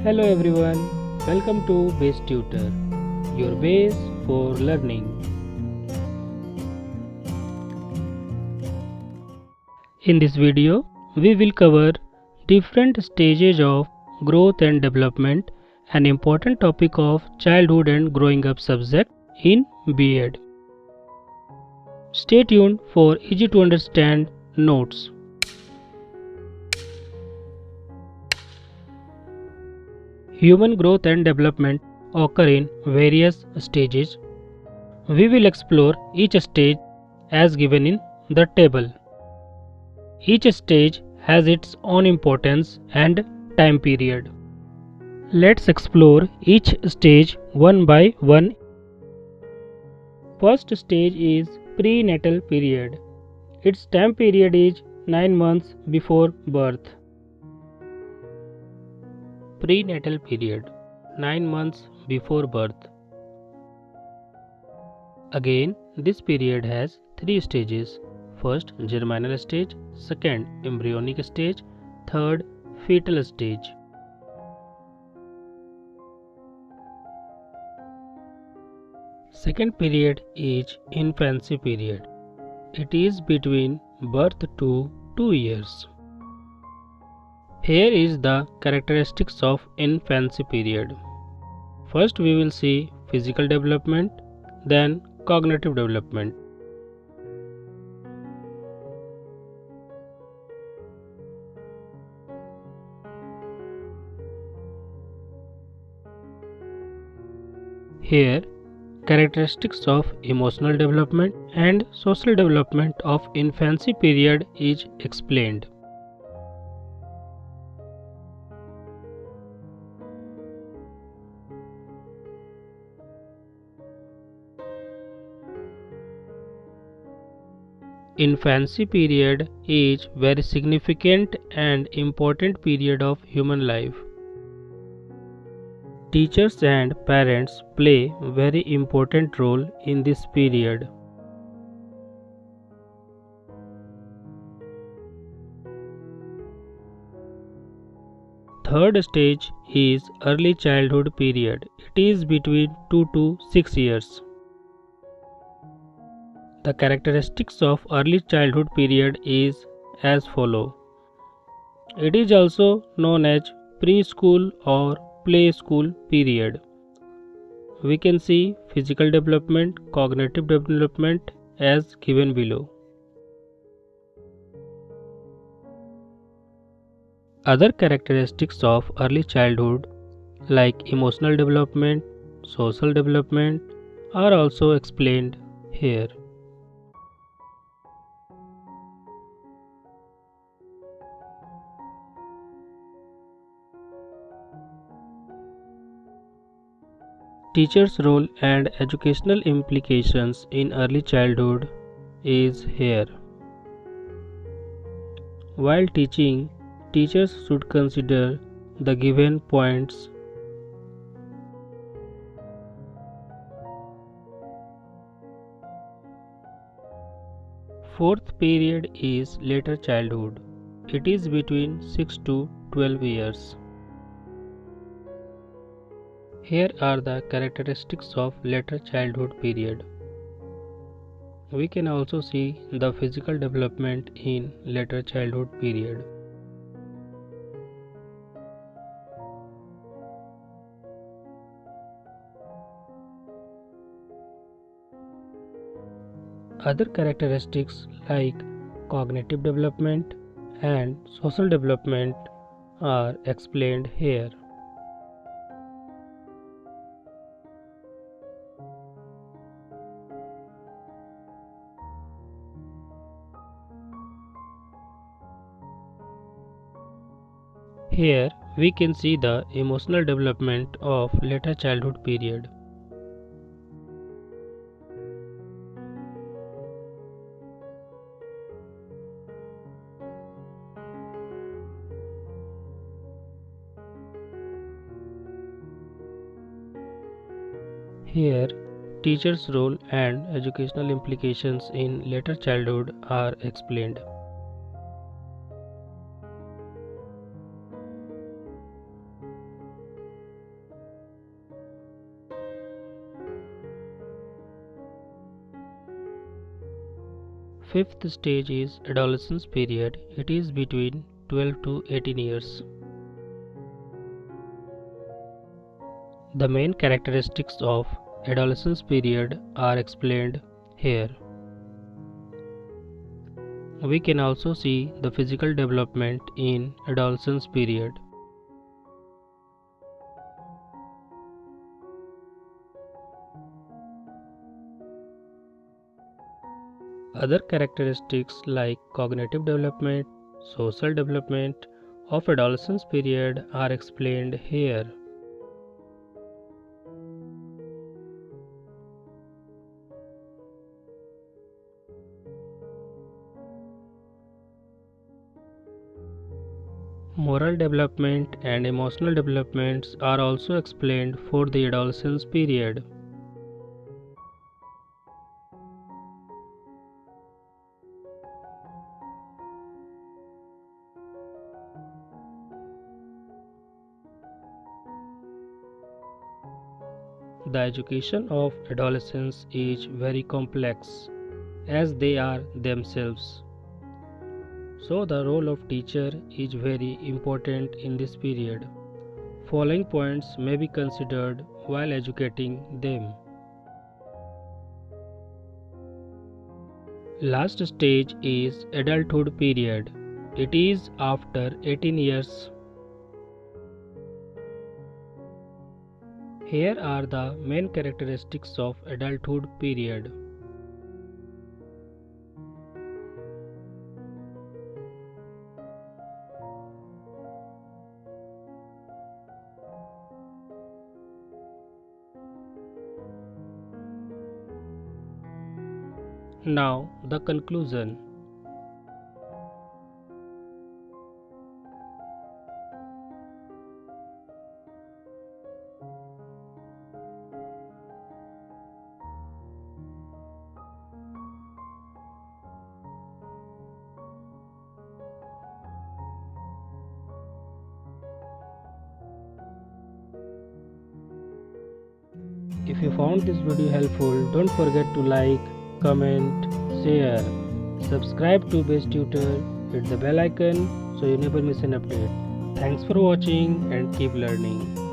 Hello everyone, welcome to BaseTutor, your base for learning. In this video, we will cover different stages of growth and development, an important topic of childhood and growing up subject in B.Ed. Stay tuned for easy to understand notes. Human growth and development occur in various stages. We will explore each stage as given in the table. Each stage has its own importance and time period. Let's explore each stage one by one. First stage is prenatal period. Its time period is 9 months before birth. Prenatal period 9 months before birth. Again, this period has 3 stages. First, germinal stage, second, embryonic stage, third, fetal stage. Second period is infancy period. It is between birth to 2 years. Here is the characteristics of infancy period. First we will see physical development, then cognitive development. Here, characteristics of emotional development and social development of infancy period is explained. Infancy period is very significant and important period of human life. Teachers and parents play very important role in this period. Third stage is early childhood period. It is between 2 to 6 years. The characteristics of early childhood period is as follow. It is also known as preschool or play school period. We can see physical development, cognitive development as given below. Other characteristics of early childhood like emotional development, social development are also explained here. Teacher's role and educational implications in early childhood is here. While teaching, teachers should consider the given points. Fourth period is later childhood. It is between 6 to 12 years. Here are the characteristics of later childhood period. We can also see the physical development in later childhood period. Other characteristics like cognitive development and social development are explained here. Here we can see the emotional development of later childhood period. Here, teachers' role and educational implications in later childhood are explained. Fifth stage is adolescence period. It is between 12 to 18 years. The main characteristics of adolescence period are explained here. We can also see the physical development in adolescence period. Other characteristics like cognitive development, social development of adolescence period are explained here. Moral development and emotional developments are also explained for the adolescence period. The education of adolescents is very complex as they are themselves. So the role of teacher is very important in this period. Following points may be considered while educating them. Last stage is adulthood period. It is after 18 years. Here are the main characteristics of adulthood period. Now the conclusion. If you found this video helpful, don't forget to like, comment, share, subscribe to BaseTutor, hit the bell icon so you never miss an update. Thanks for watching and keep learning.